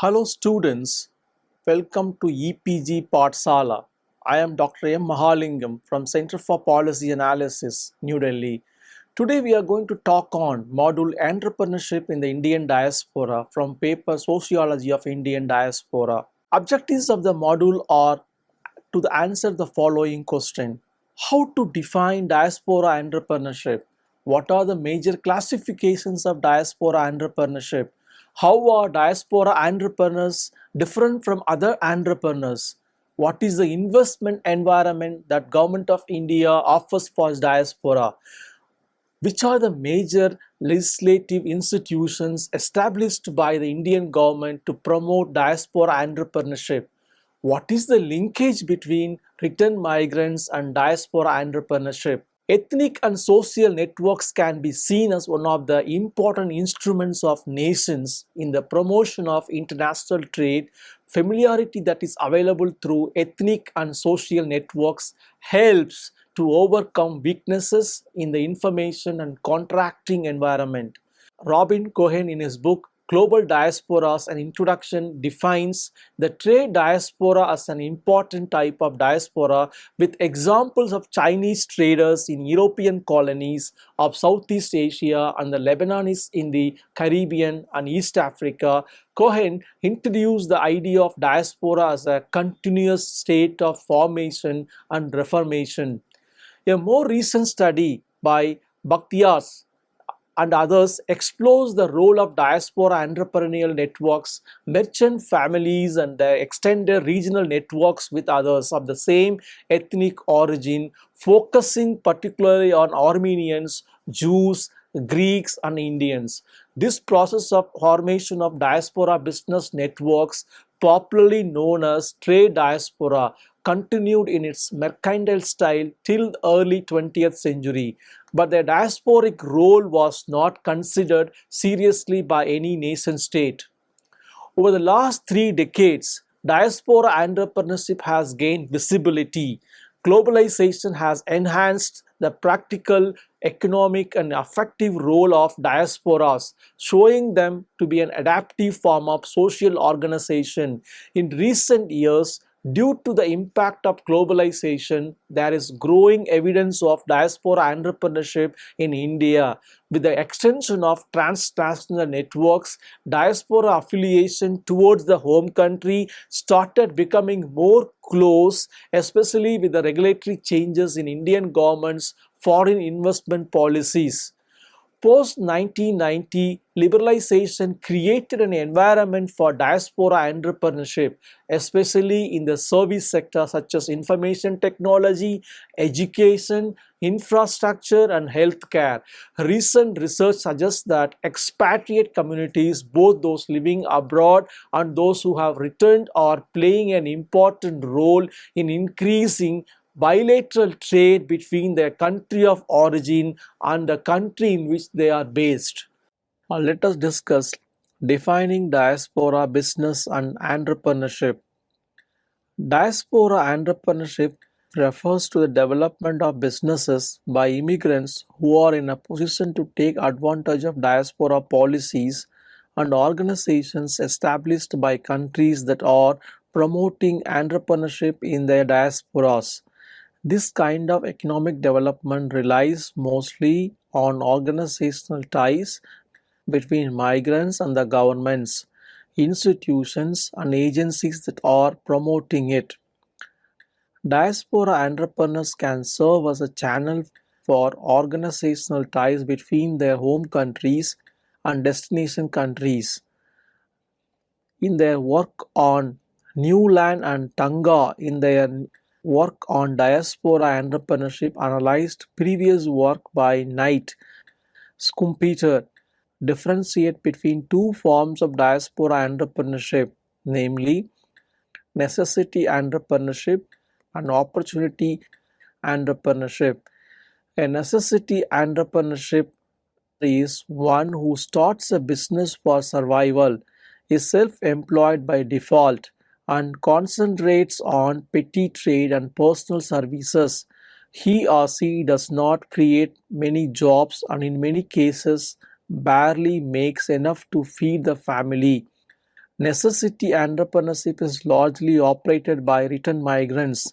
Hello students, welcome to EPG Pathsala. I am Dr. M. Mahalingam from Center for Policy Analysis, New Delhi. Today we are going to talk on module Entrepreneurship in the Indian Diaspora from paper Sociology of Indian Diaspora. Objectives of the module are to answer the following question. How to define diaspora entrepreneurship? What are the major classifications of diaspora entrepreneurship? How are diaspora entrepreneurs different from other entrepreneurs? What is the investment environment that Government of India offers for diaspora? Which are the major legislative institutions established by the Indian government to promote diaspora entrepreneurship? What is the linkage between returned migrants and diaspora entrepreneurship? Ethnic and social networks can be seen as one of the important instruments of nations in the promotion of international trade. Familiarity that is available through ethnic and social networks helps to overcome weaknesses in the information and contracting environment. Robin Cohen, in his book Global Diasporas, an introduction, defines the trade diaspora as an important type of diaspora with examples of Chinese traders in European colonies of Southeast Asia and the Lebanese in the Caribbean and East Africa. Cohen introduced the idea of diaspora as a continuous state of formation and reformation. A more recent study by Bakhtiars and others explores the role of diaspora entrepreneurial networks, merchant families, and their extended regional networks with others of the same ethnic origin, focusing particularly on Armenians, Jews, Greeks, and Indians. This process of formation of diaspora business networks, popularly known as trade diaspora, continued in its mercantile style till the early 20th century, but their diasporic role was not considered seriously by any nation state. Over the last 3 decades, diaspora entrepreneurship has gained visibility. Globalization has enhanced the practical, economic, and effective role of diasporas, showing them to be an adaptive form of social organization. In recent years, due to the impact of globalization, there is growing evidence of diaspora entrepreneurship in India. With the extension of transnational networks, diaspora affiliation towards the home country started becoming more close, especially with the regulatory changes in Indian government's foreign investment policies. Post 1990, liberalization created an environment for diaspora entrepreneurship, especially in the service sector such as information technology, education, infrastructure, and healthcare. Recent research suggests that expatriate communities, both those living abroad and those who have returned, are playing an important role in increasing bilateral trade between their country of origin and the country in which they are based. Now let us discuss defining diaspora business and entrepreneurship. Diaspora entrepreneurship refers to the development of businesses by immigrants who are in a position to take advantage of diaspora policies and organizations established by countries that are promoting entrepreneurship in their diasporas. This kind of economic development relies mostly on organizational ties between migrants and the governments, institutions, and agencies that are promoting it. Diaspora entrepreneurs can serve as a channel for organizational ties between their home countries and destination countries. In their work on New Land and Tanga, in their work on diaspora entrepreneurship, analyzed previous work by Knight, Schumpeter, differentiate between two forms of diaspora entrepreneurship, namely necessity entrepreneurship and opportunity entrepreneurship. A necessity entrepreneurship is one who starts a business for survival, is self-employed by default, and concentrates on petty trade and personal services. He or she does not create many jobs and in many cases barely makes enough to feed the family. Necessity entrepreneurship is largely operated by return migrants.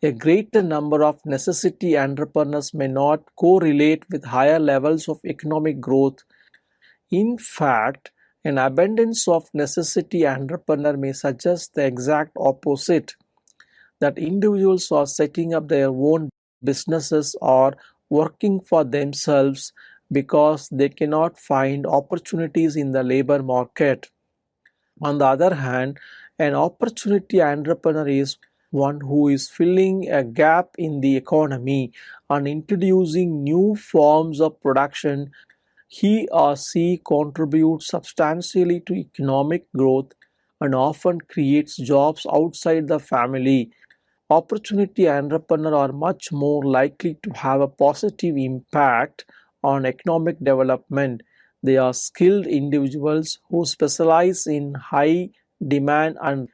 A greater number of necessity entrepreneurs may not correlate with higher levels of economic growth. In fact, an abundance of necessity entrepreneur may suggest the exact opposite, that individuals are setting up their own businesses or working for themselves because they cannot find opportunities in the labor market. On the other hand, an opportunity entrepreneur is one who is filling a gap in the economy and introducing new forms of production. He or she contributes substantially to economic growth and often creates jobs outside the family. Opportunity entrepreneurs are much more likely to have a positive impact on economic development. They are skilled individuals who specialize in high demand and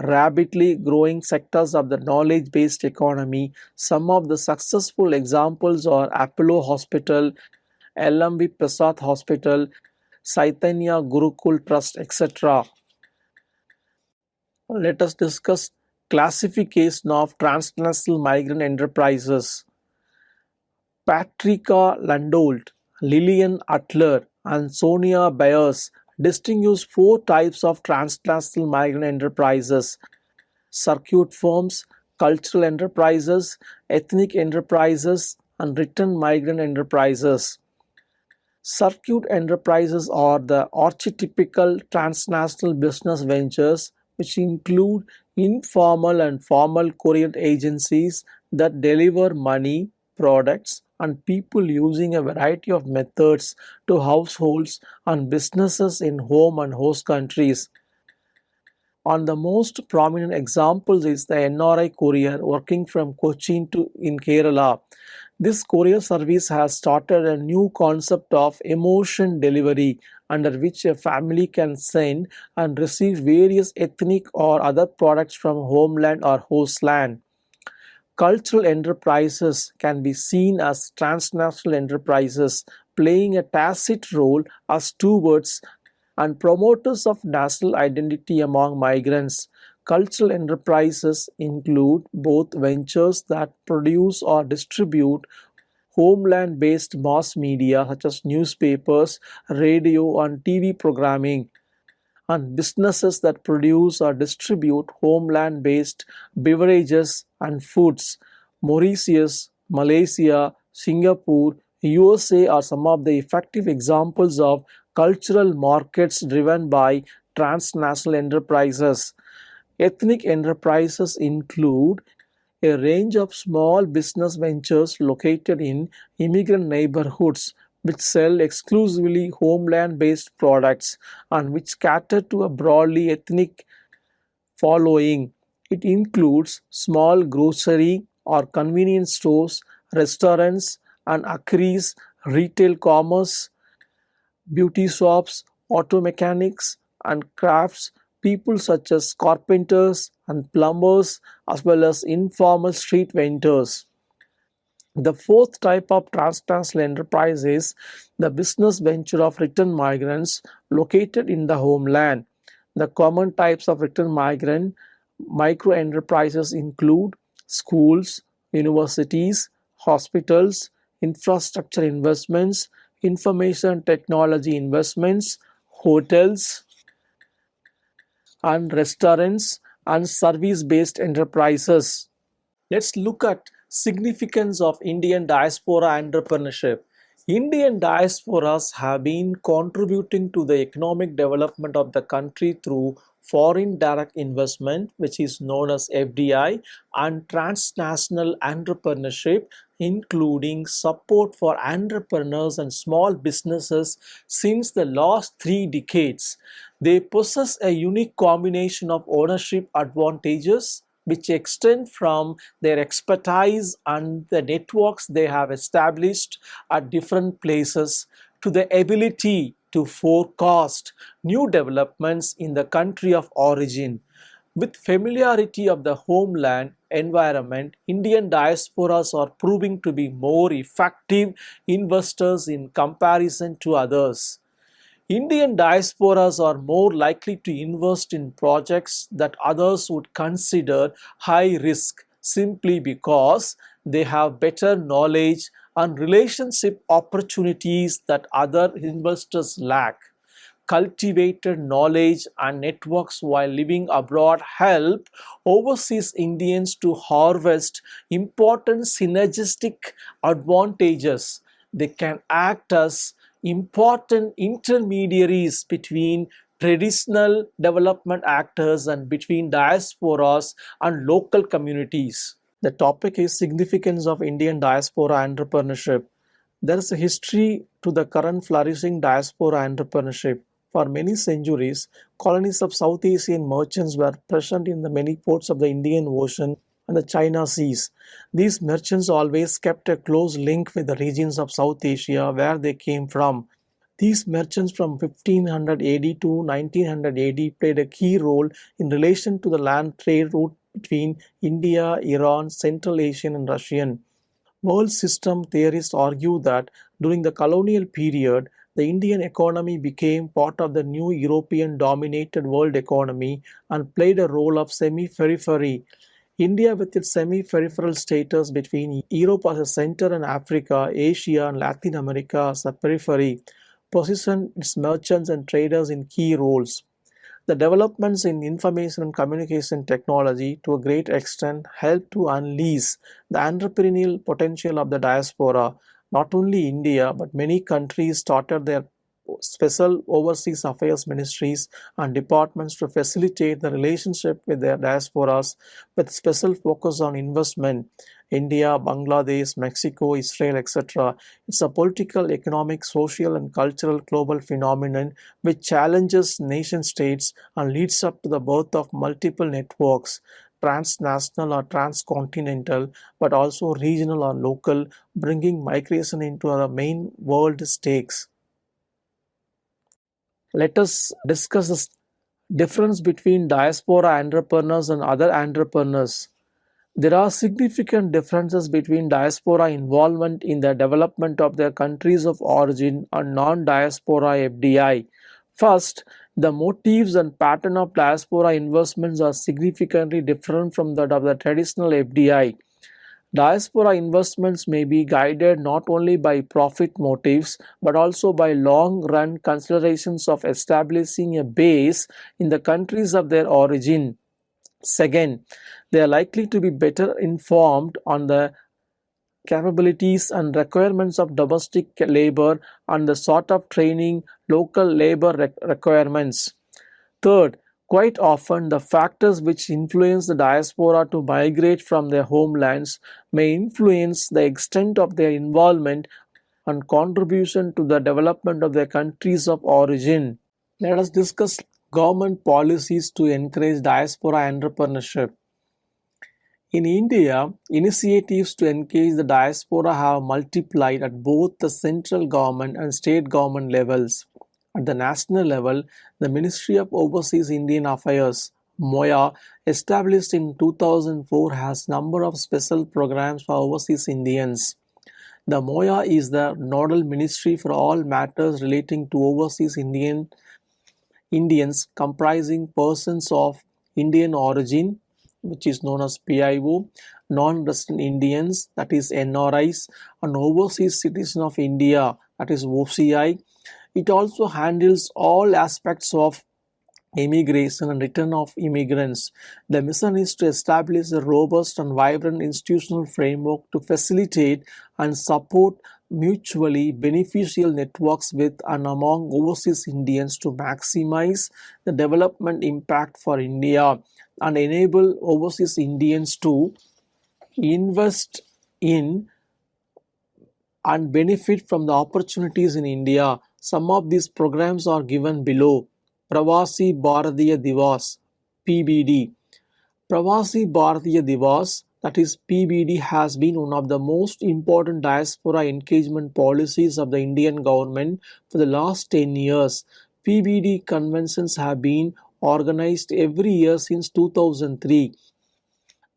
rapidly growing sectors of the knowledge based economy. Some of the successful examples are Apollo Hospital, LMV Prasad Hospital, Chaitanya Gurukul Trust, etc. Let us discuss classification of transnational migrant enterprises. Patricia Landolt, Lillian Atler, and Sonia Byers distinguish four types of transnational migrant enterprises: circuit firms, cultural enterprises, ethnic enterprises, and return migrant enterprises. Circuit enterprises are the archetypical transnational business ventures which include informal and formal courier agencies that deliver money, products, and people using a variety of methods to households and businesses in home and host countries. One of the most prominent examples is the NRI courier working from Cochin to in Kerala. This courier service has started a new concept of emotion delivery, under which a family can send and receive various ethnic or other products from homeland or host land. Cultural enterprises can be seen as transnational enterprises playing a tacit role as stewards and promoters of national identity among migrants. Cultural enterprises include both ventures that produce or distribute homeland based mass media such as newspapers, radio, and TV programming, and businesses that produce or distribute homeland based beverages and foods. Mauritius, Malaysia, Singapore, USA are some of the effective examples of cultural markets driven by transnational enterprises. Ethnic enterprises include a range of small business ventures located in immigrant neighborhoods which sell exclusively homeland based products and which cater to a broadly ethnic following. It includes small grocery or convenience stores, restaurants, and acres, retail commerce, beauty shops, auto mechanics, and crafts, people such as carpenters and plumbers, as well as informal street vendors. The fourth type of transnational enterprise is the business venture of return migrants located in the homeland. The common types of return migrant micro enterprises include schools, universities, hospitals, infrastructure investments, information technology investments, hotels, and restaurants, and service-based enterprises. Let's look at significance of Indian diaspora entrepreneurship. Indian diasporas have been contributing to the economic development of the country through foreign direct investment, which is known as FDI, and transnational entrepreneurship, including support for entrepreneurs and small businesses since the last 3 decades. They possess a unique combination of ownership advantages which extend from their expertise and the networks they have established at different places to the ability to forecast new developments in the country of origin. With familiarity of the homeland environment, Indian diasporas are proving to be more effective investors in comparison to others. Indian diasporas are more likely to invest in projects that others would consider high risk simply because they have better knowledge and relationship opportunities that other investors lack. Cultivated knowledge and networks while living abroad help overseas Indians to harvest important synergistic advantages. They can act as important intermediaries between traditional development actors and between diasporas and local communities. The topic is significance of Indian diaspora entrepreneurship. There is a history to the current flourishing diaspora entrepreneurship. For many centuries, colonies of South Asian merchants were present in the many ports of the Indian Ocean and the China Seas. These merchants always kept a close link with the regions of South Asia where they came from. These merchants from 1500 AD to 1900 AD played a key role in relation to the land trade route between India, Iran, Central Asian and Russian. World system theorists argue that during the colonial period, the Indian economy became part of the new European dominated world economy and played a role of semi-periphery. India, with its semi-peripheral status between Europe as a center and Africa, Asia, and Latin America as a periphery, positioned its merchants and traders in key roles. The developments in information and communication technology to a great extent helped to unleash the entrepreneurial potential of the diaspora. Not only India, but many countries started their special overseas affairs ministries and departments to facilitate the relationship with their diasporas with special focus on investment. India, Bangladesh, Mexico, Israel, etc. It's a political, economic, social, and cultural global phenomenon which challenges nation states and leads up to the birth of multiple networks, transnational or transcontinental, but also regional or local, bringing migration into the main world stakes. Let us discuss the difference between diaspora entrepreneurs and other entrepreneurs. There are significant differences between diaspora involvement in the development of their countries of origin and non-diaspora FDI. First, the motives and pattern of diaspora investments are significantly different from that of the traditional FDI. Diaspora investments may be guided not only by profit motives but also by long run considerations of establishing a base in the countries of their origin. Second, they are likely to be better informed on the capabilities and requirements of domestic labor and the sort of training local labor requirements. Third, quite often the factors which influence the diaspora to migrate from their homelands may influence the extent of their involvement and contribution to the development of their countries of origin. Let us discuss government policies to encourage diaspora entrepreneurship. In India, initiatives to engage the diaspora have multiplied at both the central government and state government levels. At the national level, the Ministry of Overseas Indian Affairs (MOIA), established in 2004, has a number of special programs for overseas Indians. The MOIA is the nodal ministry for all matters relating to overseas Indians comprising persons of Indian origin, which is known as PIO, non-resident Indians, that is NRIs, and overseas citizens of India, that is OCI. It also handles all aspects of immigration and return of immigrants. The mission is to establish a robust and vibrant institutional framework to facilitate and support mutually beneficial networks with and among overseas Indians to maximize the development impact for India and enable overseas Indians to invest in and benefit from the opportunities in India. Some of these programs are given below. Pravasi Bharatiya Divas (PBD). Pravasi Bharatiya Divas, that is PBD, has been one of the most important diaspora engagement policies of the Indian government for the last 10 years. PBD conventions have been organized every year since 2003.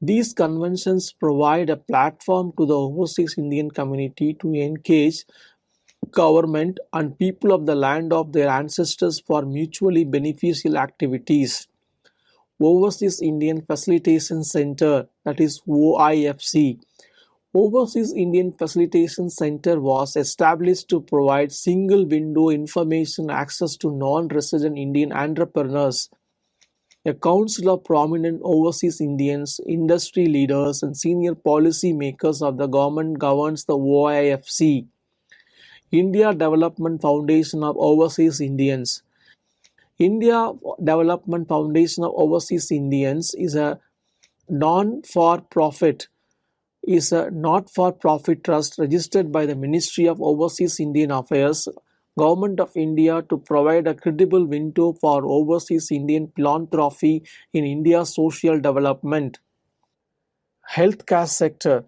These conventions provide a platform to the overseas Indian community to engage government and people of the land of their ancestors for mutually beneficial activities. Overseas Indian Facilitation Center, that is OIFC. Overseas Indian Facilitation Center was established to provide single window information access to non-resident Indian entrepreneurs. A council of prominent overseas Indians, industry leaders, and senior policy makers of the government governs the OIFC. India Development Foundation of Overseas Indians. India Development Foundation of Overseas Indians non-for-profit is a not-for-profit trust registered by the Ministry of Overseas Indian Affairs, Government of India, to provide a credible window for overseas Indian philanthropy in India's social development. Healthcare sector.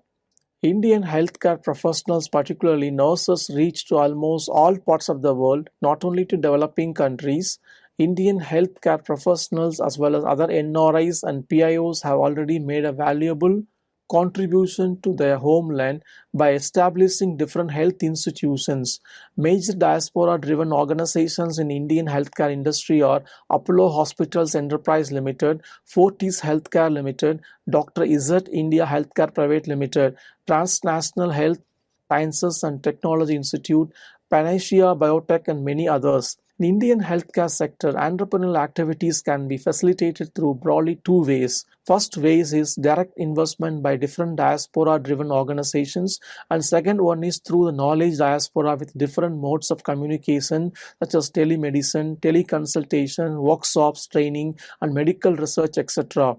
Indian healthcare professionals, particularly nurses, reach to almost all parts of the world, not only to developing countries. Indian healthcare professionals, as well as other NRIs and PIOs, have already made a valuable contribution to their homeland by establishing different health institutions. Major diaspora-driven organizations in Indian healthcare industry are Apollo Hospitals Enterprise Limited, Fortis Healthcare Limited, Dr. Izzat India Healthcare Private Limited, Transnational Health Sciences and Technology Institute, Panacea Biotech, and many others. In Indian healthcare sector, entrepreneurial activities can be facilitated through broadly two ways. First ways is direct investment by different diaspora-driven organizations, and second one is through the knowledge diaspora with different modes of communication such as telemedicine, teleconsultation, workshops, training, and medical research, etc.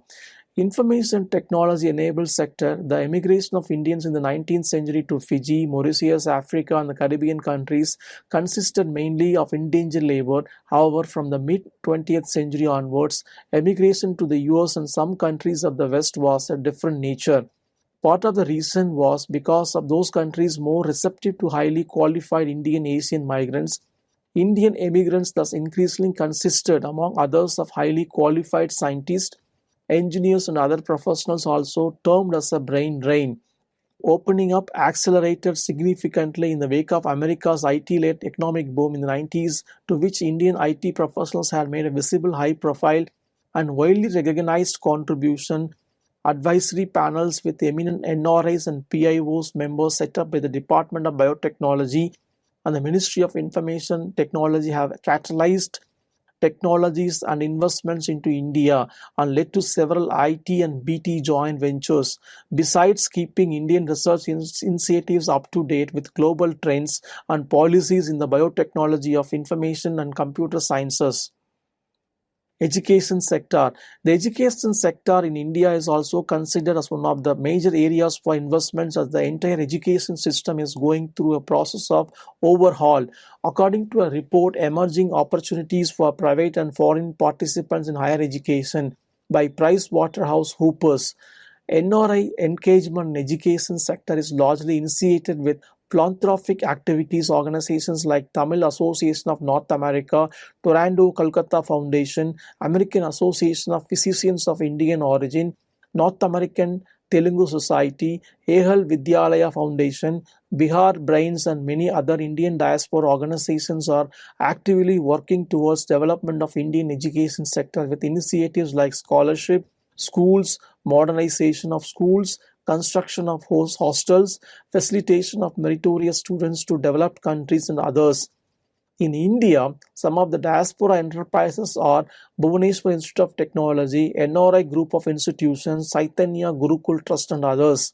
Information technology enabled sector. The emigration of Indians in the 19th century to Fiji, Mauritius, Africa, and the Caribbean countries consisted mainly of indentured labor. However, from the mid-20th century onwards, emigration to the US and some countries of the West was a different nature. Part of the reason was because of those countries more receptive to highly qualified Indian Asian migrants. Indian immigrants thus increasingly consisted, among others, of highly qualified scientists, engineers, and other professionals, also termed as a brain drain. Opening up accelerated significantly in the wake of America's IT-led economic boom in the 90s, to which Indian IT professionals had made a visible, high-profile, and widely recognized contribution. Advisory panels with eminent NRIs and PIOs members set up by the Department of Biotechnology and the Ministry of Information Technology have catalyzed technologies and investments into India and led to several IT and BT joint ventures. Besides keeping Indian research initiatives up to date with global trends and policies in the biotechnology of information and computer sciences. Education sector. The education sector in India is also considered as one of the major areas for investments, as the entire education system is going through a process of overhaul. According to a report, Emerging Opportunities for Private and Foreign Participants in Higher Education by PricewaterhouseCoopers, NRI engagement in education sector is largely initiated with philanthropic activities. Organizations like Tamil Association of North America, Toronto Calcutta Foundation, American Association of Physicians of Indian Origin, North American Telugu Society, Ehal Vidyalaya Foundation, Bihar Brains, and many other Indian diaspora organizations are actively working towards development of Indian education sector with initiatives like scholarship, schools, modernization of schools, construction of hostels, facilitation of meritorious students to developed countries, and others. In India, some of the diaspora enterprises are Bhubaneswar Institute of Technology, NRI Group of Institutions, Chaitanya Gurukul Trust, and others.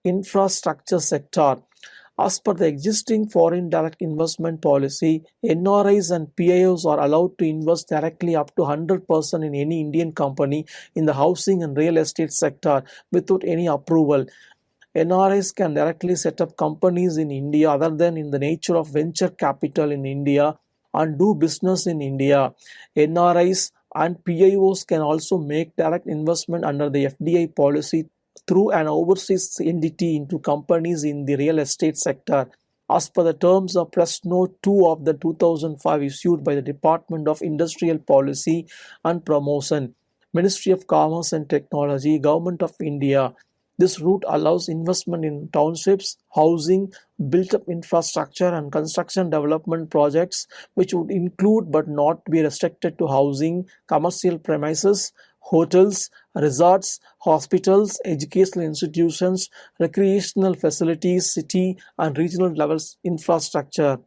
Infrastructure sector. As per the existing foreign direct investment policy, NRIs and PIOs are allowed to invest directly up to 100% in any Indian company in the housing and real estate sector without any approval. NRIs can directly set up companies in India other than in the nature of venture capital in India and do business in India. NRIs and PIOs can also make direct investment under the FDI policy through an overseas entity into companies in the real estate sector, as per the terms of Press Note 2 of the 2005 issued by the Department of Industrial Policy and Promotion, Ministry of Commerce and Technology, Government of India. This route allows investment in townships, housing, built-up infrastructure and construction development projects, which would include but not be restricted to housing, commercial premises, hotels, resorts, hospitals, educational institutions, recreational facilities, city and regional levels infrastructure.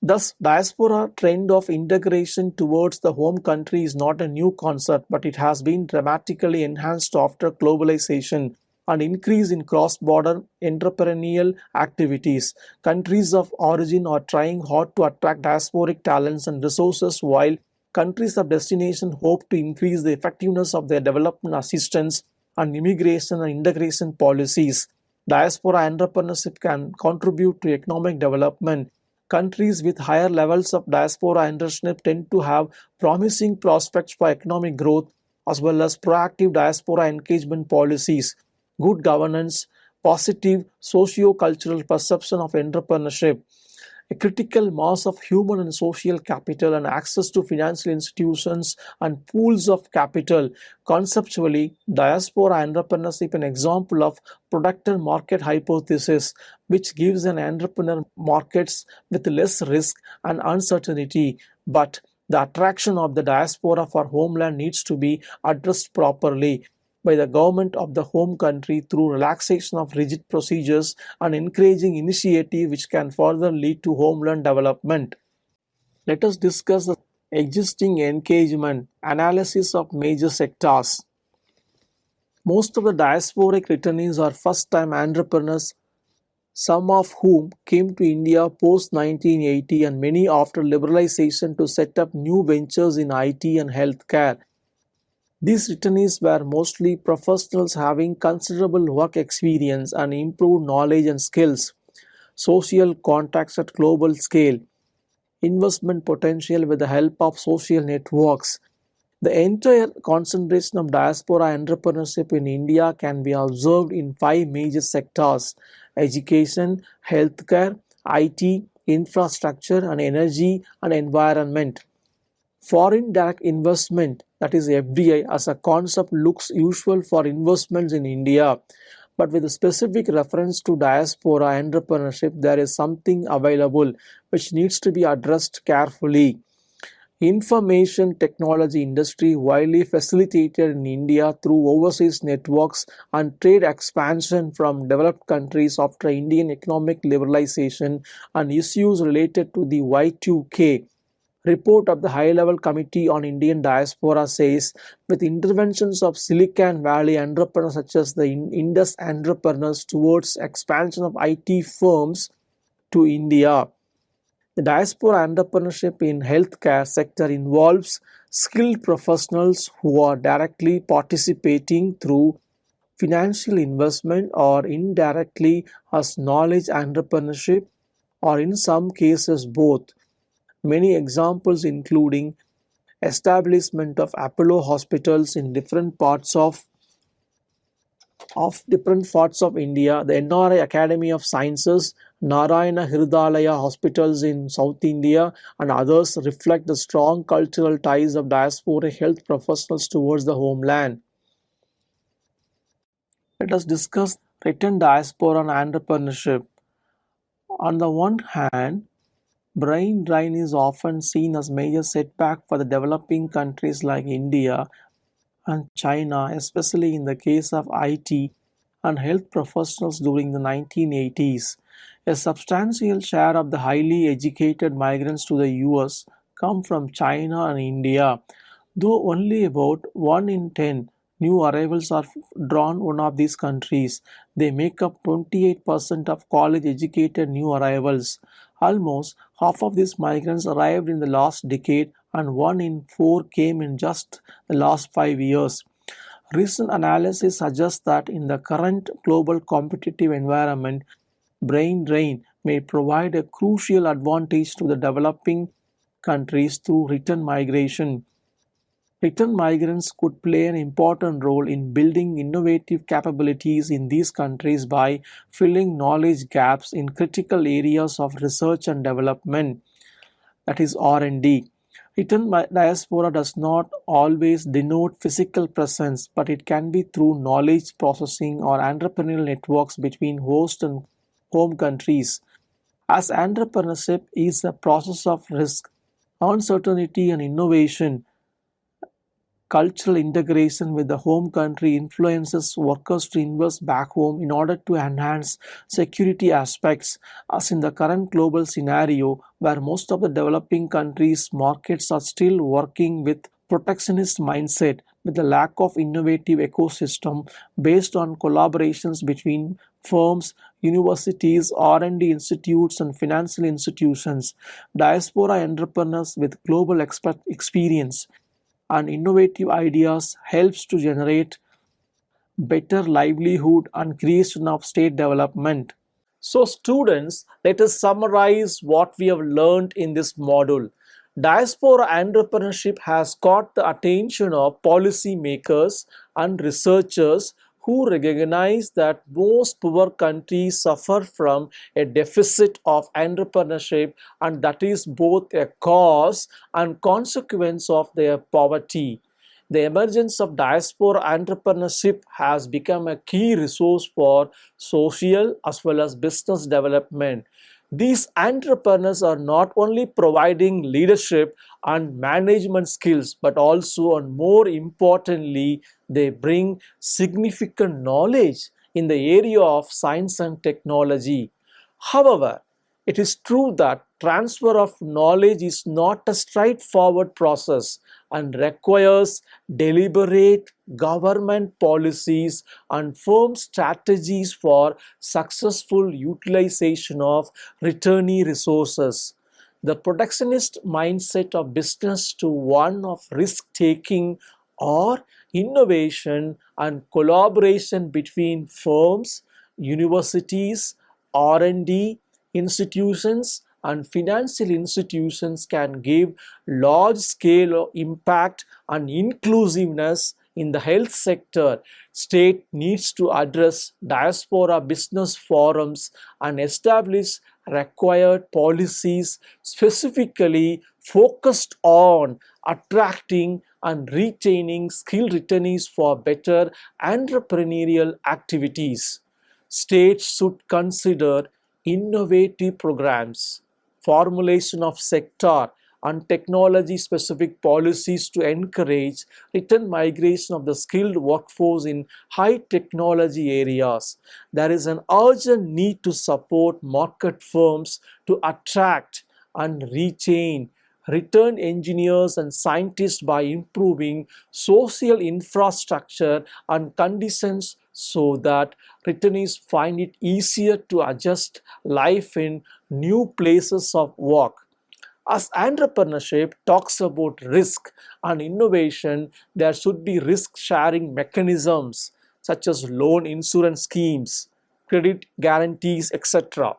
Thus, diaspora trend of integration towards the home country is not a new concept, but it has been dramatically enhanced after globalization and increase in cross-border entrepreneurial activities. Countries of origin are trying hard to attract diasporic talents and resources, while countries of destination hope to increase the effectiveness of their development assistance and immigration and integration policies. Diaspora entrepreneurship can contribute to economic development. Countries with higher levels of diaspora entrepreneurship tend to have promising prospects for economic growth as well as proactive diaspora engagement policies, good governance, positive socio-cultural perception of entrepreneurship, a critical mass of human and social capital, and access to financial institutions and pools of capital. Conceptually, diaspora entrepreneurship is an example of product and market hypothesis, which gives an entrepreneur markets with less risk and uncertainty. But the attraction of the diaspora for homeland needs to be addressed properly by the government of the home country through relaxation of rigid procedures and encouraging initiative which can further lead to homeland development. Let us discuss the existing engagement analysis of major sectors. Most of the diasporic returnees are first-time entrepreneurs, some of whom came to India post 1980 and many after liberalization to set up new ventures in IT and healthcare. These returnees were mostly professionals having considerable work experience and improved knowledge and skills, social contacts at global scale, investment potential with the help of social networks. The entire concentration of diaspora entrepreneurship in India can be observed in five major sectors: education, healthcare, IT, infrastructure, and energy and environment. Foreign direct investment, that is FDI, as a concept looks usual for investments in India, but with a specific reference to diaspora entrepreneurship, there is something available which needs to be addressed carefully. Information technology industry widely facilitated in India through overseas networks and trade expansion from developed countries after Indian economic liberalization and issues related to the Y2K. Report of the High-Level Committee on Indian Diaspora says, with interventions of Silicon Valley entrepreneurs such as the Indus entrepreneurs towards expansion of IT firms to India. The diaspora entrepreneurship in healthcare sector involves skilled professionals who are directly participating through financial investment or indirectly as knowledge entrepreneurship, or in some cases both. Many examples including establishment of Apollo hospitals in different parts of India, the NRI Academy of Sciences, Narayana Hridalaya hospitals in South India, and others reflect the strong cultural ties of diaspora health professionals towards the homeland. Let us discuss return diaspora and entrepreneurship. On the one hand, brain drain is often seen as major setback for the developing countries like India and China, especially in the case of IT and health professionals during the 1980s. A substantial share of the highly educated migrants to the US come from China and India, though only about 1 in 10 new arrivals are drawn one of these countries. They make up 28% of college-educated new arrivals. Almost half of these migrants arrived in the last decade and 1 in 4 came in just the last 5 years. Recent analysis suggests that in the current global competitive environment, brain drain may provide a crucial advantage to the developing countries through return migration. Return migrants could play an important role in building innovative capabilities in these countries by filling knowledge gaps in critical areas of research and development, that is R&D. Diaspora does not always denote physical presence, but it can be through knowledge processing or entrepreneurial networks between host and home countries. As entrepreneurship is a process of risk, uncertainty, and innovation, cultural integration with the home country influences workers to invest back home in order to enhance security aspects, as in the current global scenario where most of the developing countries' markets are still working with protectionist mindset with the lack of innovative ecosystem based on collaborations between firms, universities, R&D institutes, and financial institutions. Diaspora entrepreneurs with global experience and innovative ideas helps to generate better livelihood and creation of state development. So students, let us summarize what we have learned in this module. Diaspora entrepreneurship has caught the attention of policymakers and researchers who recognize that most poor countries suffer from a deficit of entrepreneurship, and that is both a cause and consequence of their poverty. The emergence of diaspora entrepreneurship has become a key resource for social as well as business development. These entrepreneurs are not only providing leadership and management skills, but also, and more importantly, they bring significant knowledge in the area of science and technology. However, it is true that transfer of knowledge is not a straightforward process and requires deliberate government policies and firm strategies for successful utilization of returnee resources. The protectionist mindset of business to one of risk-taking or innovation and collaboration between firms, universities, R&D institutions, and financial institutions can give large scale impact and inclusiveness in the health sector. State needs to address diaspora business forums and establish required policies specifically focused on attracting and retaining skilled returnees for better entrepreneurial activities. States should consider innovative programs, formulation of sector and technology specific policies to encourage return migration of the skilled workforce in high technology areas. There is an urgent need to support market firms to attract and retain return engineers and scientists by improving social infrastructure and conditions so that returnees find it easier to adjust life in new places of work. As entrepreneurship talks about risk and innovation, there should be risk sharing mechanisms such as loan insurance schemes, credit guarantees, etc.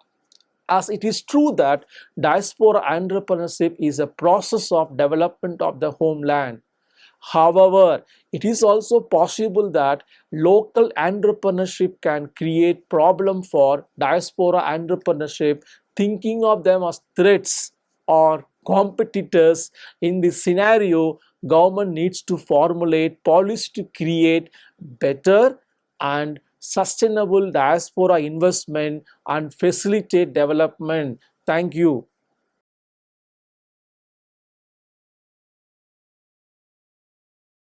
As it is true that diaspora entrepreneurship is a process of development of the homeland. However, it is also possible that local entrepreneurship can create problem for diaspora entrepreneurship, thinking of them as threats or competitors. In this scenario, government needs to formulate policy to create better and sustainable diaspora investment and facilitate development. Thank you.